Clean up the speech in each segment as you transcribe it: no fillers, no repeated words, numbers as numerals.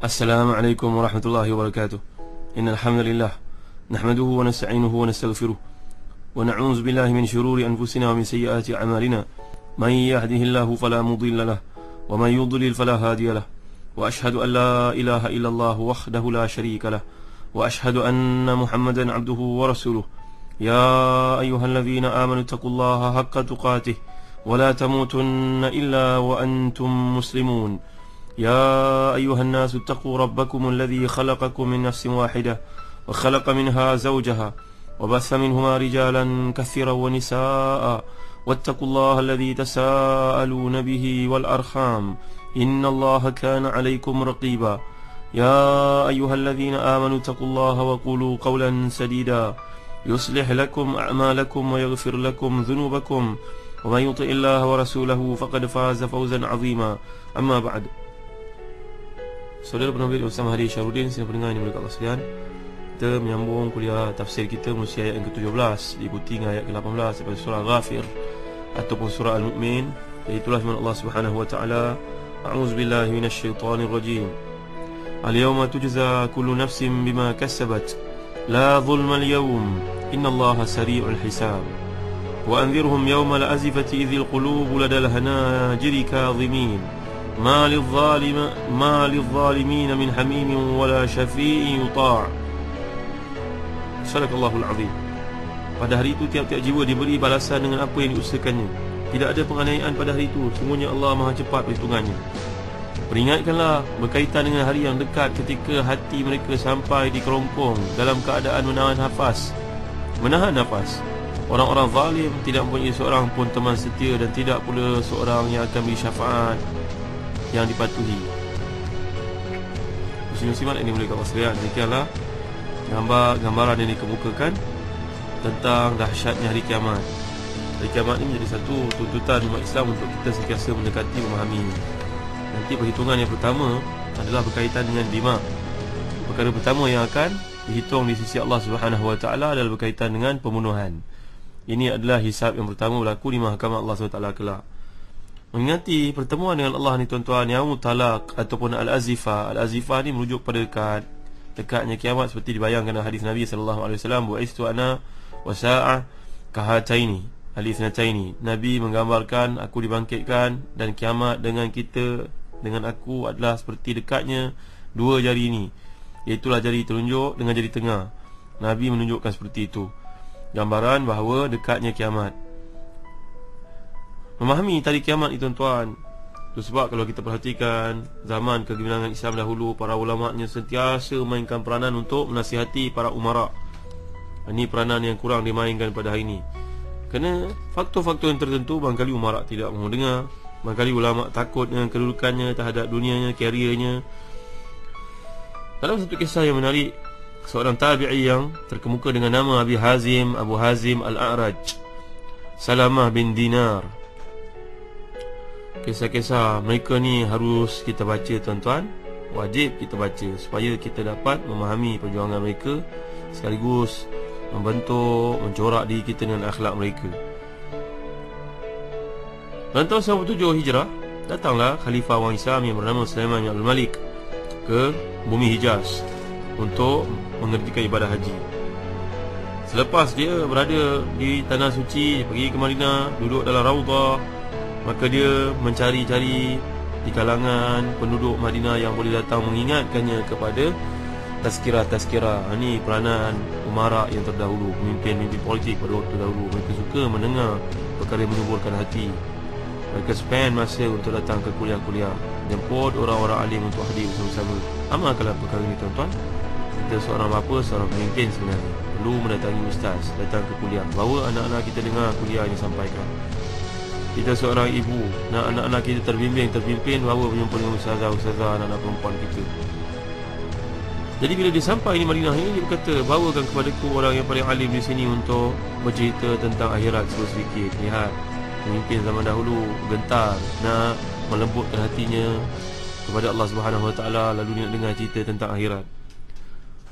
السلام عليكم ورحمة الله وبركاته. إن الحمد لله نحمده ونستعينه ونستغفره ونعوذ بالله من شرور أنفسنا ومن سيئات أعمالنا. من يهده الله فلا مضل له ومن يضلل فلا هادي له. وأشهد أن لا إله إلا الله وحده لا شريك له وأشهد أن محمدا عبده ورسوله. يا أيها الذين آمنوا اتقوا الله حق تقاته ولا تموتن إلا وأنتم مسلمون. يا أيها الناس اتقوا ربكم الذي خلقكم من نفس واحدة وخلق منها زوجها وبث منهما رجالا كثيرا ونساء واتقوا الله الذي تساءلون به والأرحام إن الله كان عليكم رقيبا. يا أيها الذين آمنوا اتقوا الله وقولوا قولا سديدا يصلح لكم أعمالكم ويغفر لكم ذنوبكم ومن يطع الله ورسوله فقد فاز فوزا عظيما. أما بعد. Saudara penerbit Ustaz Mahdi Syarudin, sini pendengar yang berkat Allah sekalian, kita menyambung kuliah tafsir kita musia ayat yang ke-17 diikuti dengan ayat ke-18 daripada surah Ghafir ataupun surah Al-Mu'min, iaitulah firman Allah Subhanahu wa taala, a'udzubillahi minasyaitonir rajim. Al-yawma tujza kullu nafsin bima kasabat la zulma al-yawm innallaha sari'ul hisab. Wa anzirhum yawmal azifati idzil qulubu ladal hanajiri kadhimin ما للظالمين من حميم ولا شفيع يطاع. Sadaqallahul azim. Pada hari itu tiap-tiap jiwa diberi balasan dengan apa yang diusahakannya. Tidak ada penganiayaan pada hari itu. Sungguhnya Allah Maha cepat perhitungannya. Peringatkanlah berkaitan dengan hari yang dekat ketika hati mereka sampai di kerongkong dalam keadaan menahan nafas. Orang-orang zalim tidak mempunyai seorang pun teman setia dan tidak pula seorang yang akan beri syafaat yang dipatuhi. Muslim-muslimat ini boleh kawan sekalian, demikianlah gambaran yang dikemukakan tentang dahsyatnya hari kiamat. Hari kiamat ini menjadi satu tuntutan umat Islam untuk kita sentiasa mendekati, memahami. Nanti perhitungan yang pertama adalah berkaitan dengan dima. Perkara pertama yang akan dihitung di sisi Allah Subhanahu wa taala adalah berkaitan dengan pembunuhan. Ini adalah hisab yang pertama berlaku di mahkamah Allah SWT kelak. Mengingati pertemuan dengan Allah ni tuan-tuan, Yaumut Talaq ataupun Al-Azifah. Al-Azifah ni merujuk pada dekatnya kiamat seperti dibayangkan dalam hadis Nabi SAW, bu'istu ana wa sa'ah kahataini al-ithnataini. Nabi menggambarkan aku dibangkitkan dan kiamat dengan aku adalah seperti dekatnya dua jari ini, iaitulah jari telunjuk dengan jari tengah. Nabi menunjukkan seperti itu, gambaran bahawa dekatnya kiamat. Memahami tarikh kiamat itu tuan-tuan, itu sebab kalau kita perhatikan zaman kegemilangan Islam dahulu, para ulama'nya sentiasa memainkan peranan untuk menasihati para umara. Ini peranan yang kurang dimainkan pada hari ini. Kerana faktor-faktor yang tertentu, barangkali umara tidak mahu dengar, barangkali ulama' takut dengan kedudukannya terhadap dunianya, kariernya. Dalam satu kisah yang menarik, seorang tabi'i yang terkemuka dengan nama Abu Hazim Al-A'raj, Salamah bin Dinar. Kisah-kisah mereka ni harus kita baca tuan-tuan, wajib kita baca supaya kita dapat memahami perjuangan mereka, sekaligus membentuk, mencorak diri kita dengan akhlak mereka. Pada tahun 97 Hijrah, datanglah Khalifah orang Islam yang bernama Sulaiman bin Abdul Malik ke bumi Hijaz untuk mengerjakan ibadah haji. Selepas dia berada di tanah suci, pergi ke Madinah, duduk dalam Raudhah, maka dia mencari-cari di kalangan penduduk Madinah yang boleh datang mengingatkannya kepada tazkirah. Ini peranan umara yang terdahulu, pemimpin politik pada waktu dahulu. Mereka suka mendengar perkara yang menyuburkan hati. Mereka spend masa untuk datang ke kuliah-kuliah, jemput orang-orang alim untuk hadir bersama-sama. Amalkanlah perkara ini tuan-tuan. Kita seorang bapa, seorang pemimpin sebenarnya perlu mendatangi ustaz, datang ke kuliah, bawa anak-anak kita dengar kuliah yang disampaikan. Kita seorang ibu, nak anak-anak kita terpimpin, bawa berjumpa dengan ustazah, anak-anak perempuan kita. Jadi bila dia sampai di Madinah ini, dia berkata, bawakan kepadaku orang yang paling alim di sini untuk bercerita tentang akhirat sedikit. Lihat, pemimpin zaman dahulu gentar nak melembutkan hatinya kepada Allah Subhanahu wa taala, lalu dia nak dengar cerita tentang akhirat.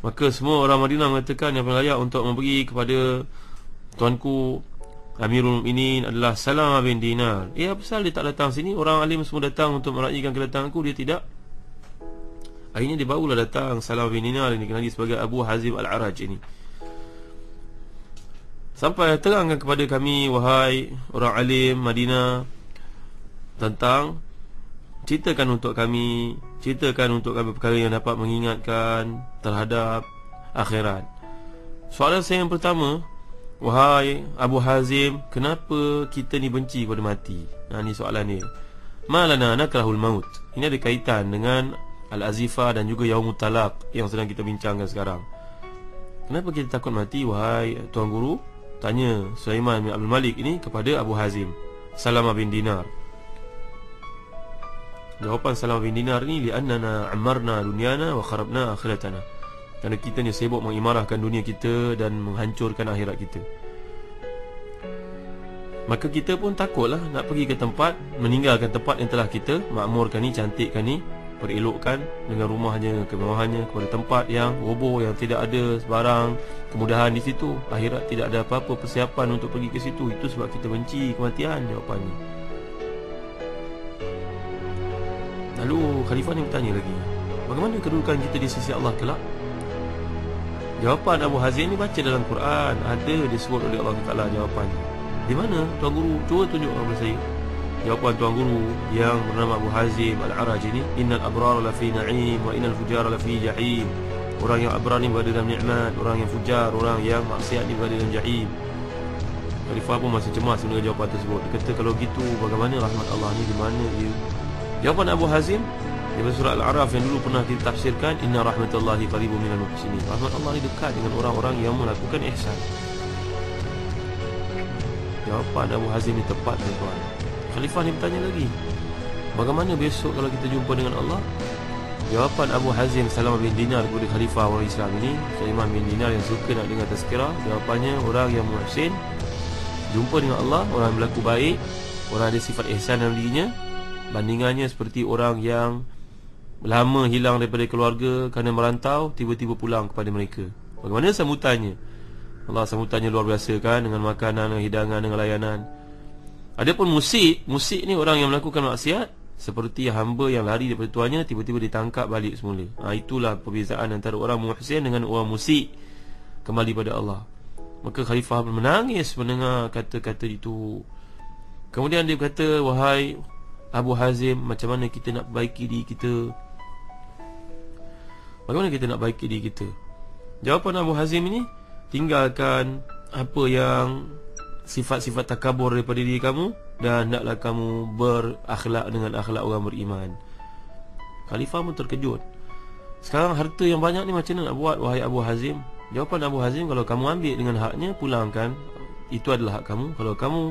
Maka semua orang Madinah mengatakan yang paling layak untuk memberi kepada tuanku Amirul Mukminin adalah Salamah bin Dinar. Apa pasal dia tak datang sini? Orang alim semua datang untuk meraihkan kedatanganku, dia tidak. Akhirnya dia barulah datang Salamah bin Dinar yang dikenali sebagai Abu Hazim Al-Araj ini. Sampai terangkan kepada kami, wahai orang alim Madinah, tentang ceritakan untuk kami perkara yang dapat mengingatkan terhadap akhirat. Soalan saya yang pertama, wahai Abu Hazim, kenapa kita ni benci kepada mati? Ni soalan dia. Malana nakrahul maut. Ini ada kaitan dengan Al-Azifah dan juga Yaumut Talaq yang sedang kita bincangkan sekarang. Kenapa kita takut mati, wahai Tuan Guru? Tanya Sulaiman bin Abdul Malik ini kepada Abu Hazim Salamah bin Dinar. Jawapan Salamah bin Dinar ni, li'annana amarna dunyana wa kharabna akhiratana. Kerana kita ni sibuk mengimarahkan dunia kita dan menghancurkan akhirat kita. Maka kita pun takutlah nak pergi ke tempat, meninggalkan tempat yang telah kita makmurkan ni, cantikkan ni, perelokkan dengan rumahnya, kemewahannya, kepada tempat yang roboh, yang tidak ada sebarang kemudahan di situ. Akhirat tidak ada apa-apa persiapan untuk pergi ke situ. Itu sebab kita benci kematian, jawapannya. Lalu Khalifah ni bertanya lagi, bagaimana kedudukan kita di sisi Allah kelak? Jawapan Abu Hazim ni baca dalam Quran, ada disebut oleh Allah Ta'ala jawapannya. Di mana Tuan Guru? Cuba tunjuk kepada saya jawapan Tuan Guru yang bernama Abu Hazim Al-Araj ini. Innal abrar lafi na'im wa innal fujara lafi jahim. Orang yang abrar ni berada dalam nikmat, orang yang fujar, orang yang maksiat ni berada dalam jahim. Khalifah pun masih cemas mendengar jawapan tersebut. Dia kata, kalau gitu bagaimana rahmat Allah ni, di mana dia? Jawapan Abu Hazim daripada surah Al-A'raf yang dulu pernah ditafsirkan, inna rahmatallahi qaribun minal muhsinin. Rahmat Allah ni dekat dengan orang-orang yang melakukan ihsan. Jawapan Abu Hazim ni tepat, tuan-tuan. Khalifah ni bertanya lagi, bagaimana besok kalau kita jumpa dengan Allah? Jawapan Abu Hazim Salamah bin Dinar kepada Khalifah orang Islam ini, Sulaiman bin Dinar yang suka nak dengar tazkirah, jawapannya, orang yang muhsin jumpa dengan Allah, orang yang berlaku baik, orang ada sifat ihsan dalam dirinya, bandingannya seperti orang yang lama hilang daripada keluarga kerana merantau, tiba-tiba pulang kepada mereka. Bagaimana sambutannya? Allah sambutannya luar biasa kan, dengan makanan, dengan hidangan, dengan layanan. Adapun musik ni orang yang melakukan maksiat, seperti hamba yang lari daripada tuannya, tiba-tiba ditangkap balik semula. Itulah perbezaan antara orang muhsin dengan orang musik kembali pada Allah. Maka Khalifah menangis mendengar kata-kata itu. Kemudian dia berkata, wahai Abu Hazim, macam mana kita nak perbaiki diri kita? Bagaimana kita nak perbaiki diri kita? Jawapan Abu Hazim ini, tinggalkan apa yang sifat-sifat takabur daripada diri kamu, dan hendaklah kamu berakhlak dengan akhlak orang beriman. Khalifah pun terkejut. Sekarang harta yang banyak ni macam mana nak buat, wahai Abu Hazim? Jawapan Abu Hazim, kalau kamu ambil dengan haknya, pulangkan, itu adalah hak kamu. Kalau kamu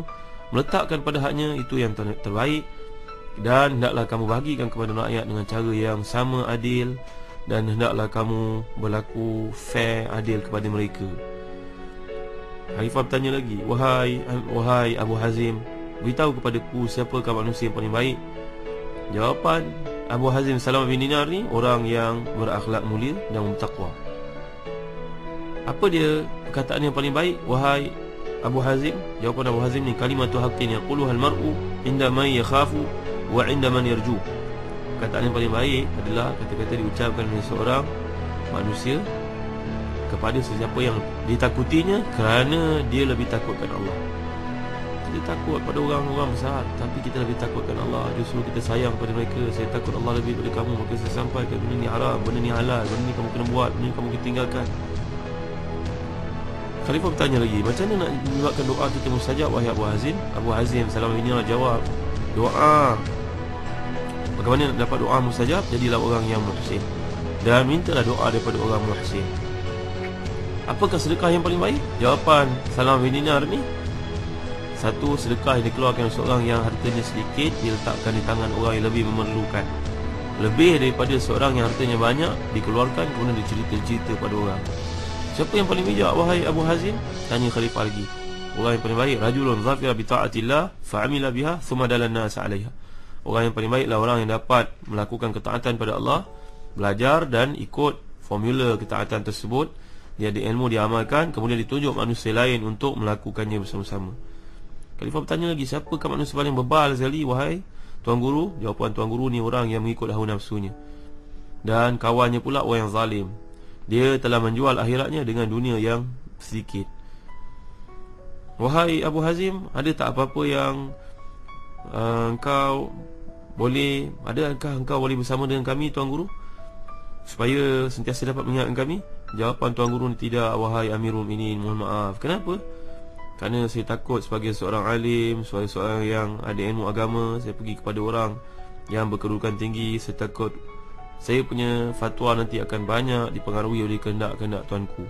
meletakkan pada haknya, itu yang terbaik. Dan hendaklah kamu bahagikan kepada rakyat dengan cara yang sama adil, dan hendaklah kamu berlaku fair, adil kepada mereka. Khalifah bertanya lagi, wahai Abu Hazim, beritahu kepadaku siapakah manusia yang paling baik? Jawapan Abu Hazim Salamah bin Dinar ni, orang yang berakhlak mulia dan bertakwa. Apa dia perkataan yang paling baik, wahai Abu Hazim? Jawapan Abu Hazim ni, kalimatu haqqin yaquluha al-mar'u inda man yakhafu wa inda man yarju. Perkataan yang paling baik adalah kata-kata diucapkan oleh seorang manusia kepada sesiapa yang ditakutinya, kerana dia lebih takutkan Allah. Kita takut pada orang-orang besar, tapi kita lebih takutkan Allah. Justru kita sayang pada mereka. Saya takut Allah lebih pada kamu, maka saya sampaikan benda ni haram, benda ni halal, benda ni kamu kena buat, benda ni kamu kena tinggalkan. Khalifah bertanya lagi, macam mana nak menyebabkan doa kita mustajab, wahai Abu Hazim? Abu Hazim Salamah bin Dinar jawab, doa, bagaimana nak dapat doa mustajab? Jadilah orang yang muhsin, dan mintalah doa daripada orang muhsin. Apakah sedekah yang paling baik? Jawapan Salamah bin Dinar ni, satu, sedekah yang dikeluarkan oleh seorang yang hartanya sedikit, diletakkan di tangan orang yang lebih memerlukan. Lebih daripada seorang yang hartanya banyak, dikeluarkan kemudian dicerita-cerita pada orang. Siapa yang paling bijak, wahai Abu Hazim? Tanya Khalifah lagi. Orang yang paling baik, rajulun zafira bi ta'atillah fa'amila biha thumma dalana sa'alaiha. Orang yang paling baiklah orang yang dapat melakukan ketaatan pada Allah, belajar dan ikut formula ketaatan tersebut. Dia ada ilmu, dia amalkan, kemudian ditunjuk manusia lain untuk melakukannya bersama-sama. Khalifah bertanya lagi, siapakah manusia paling bebal sekali, wahai Tuan Guru? Jawapan Tuan Guru ni, orang yang mengikut hawa nafsunya. Dan kawannya pula orang yang zalim. Dia telah menjual akhiratnya dengan dunia yang sedikit. Wahai Abu Hazim, ada tak apa-apa yang adakah engkau boleh bersama dengan kami, Tuan Guru, supaya sentiasa dapat mengingatkan kami? Jawapan Tuan Guru, tidak wahai Amirul Mukminin, mohon maaf. Kenapa? Kerana saya takut sebagai seorang alim, sebagai seorang yang ada ilmu agama, saya pergi kepada orang yang berkedudukan tinggi. Saya takut saya punya fatwa nanti akan banyak dipengaruhi oleh kehendak-kehendak tuanku.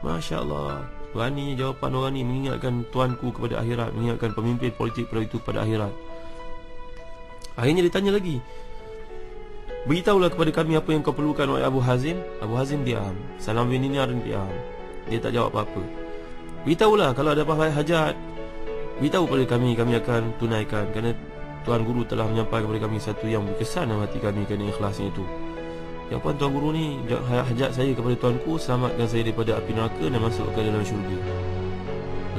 Masya Allah, beraninya jawapan orang ni, mengingatkan tuanku kepada akhirat, mengingatkan pemimpin politik pada itu pada akhirat. Akhirnya ditanya lagi, beritahulah kepada kami apa yang kau perlukan, oleh Abu Hazim. Abu Hazim diam. Salam bin Dinar diam. Dia tak jawab apa-apa. Beritahulah kalau ada apa hajat, beritahu pada kami, kami akan tunaikan. Kerana Tuan Guru telah menyampaikan kepada kami satu yang berkesan dalam hati kami, kerana ikhlasnya itu. Jawapan Tuan Guru ni, hajat saya kepada Tuanku, selamatkan saya daripada api neraka dan masuk ke dalam syurga.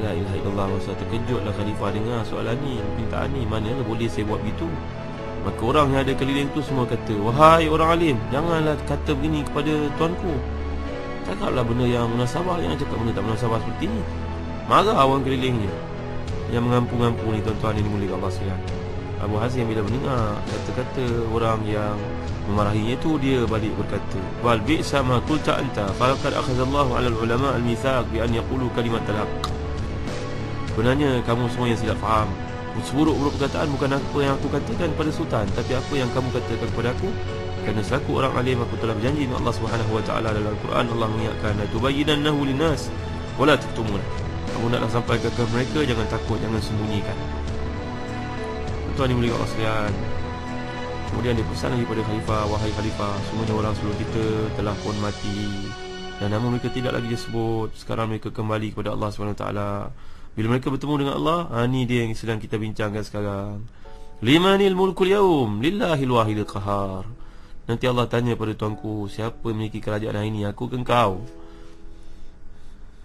La ilaha illallah. Masa terkejutlah Khalifah dengar soalan ni, permintaan ni, mana boleh saya buat begitu. Maka orang yang ada keliling tu semua kata, wahai orang alim, janganlah kata begini kepada tuanku. Cakaplah benda yang munasabah, jangan cakap benda tak munasabah seperti ni. Marah orang kelilingnya yang mengampu-ngampu ni, tuan-tuan ini mulia Allah sekalian. Abu Hazim bila mendengar kata-kata orang yang memarahinya itu, dia balik berkata, wal bi'sa ma qulta anta faqad akhadallahu 'ala al-ulama al-mithaq bi an yaqulu kalimatal haqq. Sebenarnya kamu semua yang silap faham. Seburuk-buruk perkataan bukan apa yang aku katakan kepada sultan, tapi apa yang kamu katakan kepada aku. Kerana selaku orang alim, aku telah berjanji dengan Allah Subhanahu wa taala dalam Al-Quran. Allah mengingatkan, la tubayyinannahu linnas wa la taktumun. Kamu naklah sampaikan kepada mereka, jangan takut, jangan sembunyikan. Tuan yang mulia Allah sekalian, kemudian dia pesan lagi pada Khalifah, wahai Khalifah, semuanya orang sebelum kita telah pun mati dan nama mereka tidak lagi disebut. Sekarang mereka kembali kepada Allah Subhanahu wa taala. Bila mereka bertemu dengan Allah, ni dia yang sedang kita bincangkan sekarang. Limanil mulkul yaum, lillahil wahidil qahar. Nanti Allah tanya pada tuanku, siapa yang memiliki kerajaan hari ini, aku ke engkau?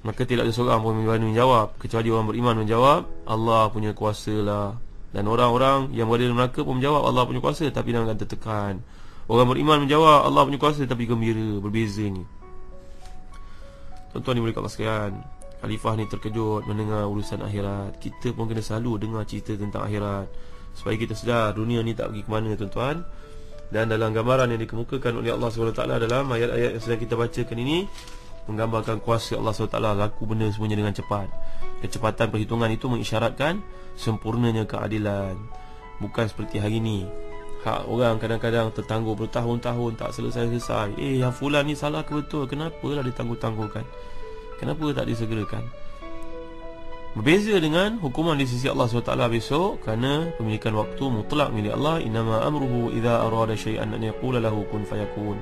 Maka tidak ada seorang pun berani menjawab, kecuali orang beriman menjawab, Allah punya kuasa lah. Dan orang-orang yang berada dalam neraka pun menjawab, Allah punya kuasa, tapi dengan tertekan. Orang beriman menjawab, Allah punya kuasa, tapi gembira. Berbeza ni. Tuan-tuan dimuliakan Allah sekalian, Khalifah ni terkejut mendengar urusan akhirat. Kita pun kena selalu dengar cerita tentang akhirat, supaya kita sedar dunia ni tak pergi ke mana, tuan-tuan. Dan dalam gambaran yang dikemukakan oleh Allah SWT dalam ayat-ayat yang sedang kita bacakan ini, menggambarkan kuasa Allah SWT, laku benda semuanya dengan cepat. Kecepatan perhitungan itu mengisyaratkan sempurnanya keadilan. Bukan seperti hari ini, hak orang kadang-kadang tertangguh bertahun-tahun tak selesai-selesai. Yang fulan ni salah ke betul, kenapalah ditangguh-tangguhkan, kenapa tak disegerakan? Berbeza dengan hukuman di sisi Allah SWT besok, kerana pemilikan waktu mutlak milik Allah. Innama amruhu idza arada syai'an an yaqula lahu kun fayakun.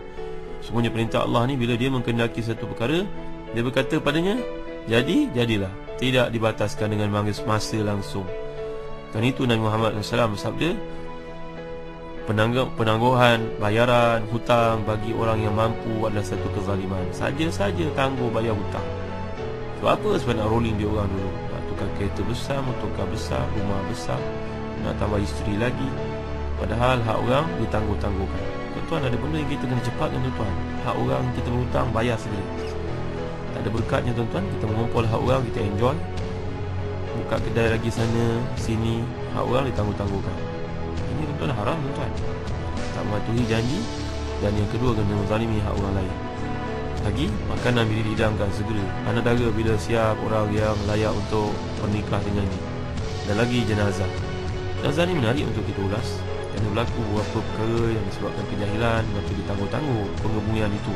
Semuanya perintah Allah ni, bila dia mengkehendaki satu perkara, dia berkata padanya, jadi, jadilah. Tidak dibataskan dengan masa langsung. Dan itu Nabi Muhammad SAW bersabda, penangguhan bayaran hutang bagi orang yang mampu adalah satu kezaliman. Saja-saja tangguh bayar hutang. Sebab apa? Sebab nak rolling dia orang dulu, nak tukar kereta besar, motorkar besar, rumah besar, nak tambah isteri lagi. Padahal hak orang ditangguh-tangguhkan. Tuan-tuan, ada benda yang kita kena cepatkan, tuan-tuan. Hak orang kita berhutang, bayar segera. Tak ada berkatnya, tuan-tuan. Kita mengumpul hak orang, kita enjoy, buka kedai lagi sana sini, hak orang ditangguh-tangguhkan. Ini tuan-tuan haram, tuan-tuan. Tak mematuhi janji. Dan yang kedua, kena menzalimi hak orang lain. Lagi, makanan bila dihidangkan segera. Anak dara bila siap orang yang layak untuk pernikah dengannya. Dan lagi jenazah. Jenazah ni menarik untuk kita ulas. Kerana berlaku beberapa perkara yang disebabkan kejahilan, maka ditangguh-tangguh pengebumian itu.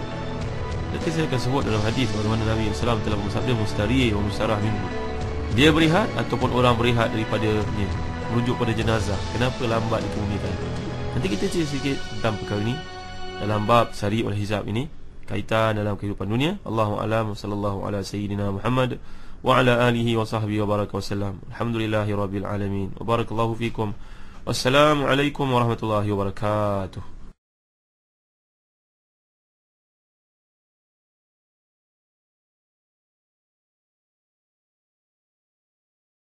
Nanti saya akan sebut dalam hadis bagaimana Nabi SAW telah bersabda, mustari wa mustarah minhu. Dia berehat ataupun orang berehat daripadanya, merujuk pada jenazah. Kenapa lambat dikebumikan? Nanti kita cerita sedikit tentang perkara ini dalam bab Sari wal Hizab ini, kaitan dalam kehidupan dunia. Allahu a'lam, sallallahu ala sayyidina Muhammad wa ala alihi wa sahbihi wa baraka wasallam. Alhamdulillahi rabbil alamin. Wa barakallahu fikum. Wassalamualaikum warahmatullahi wabarakatuh.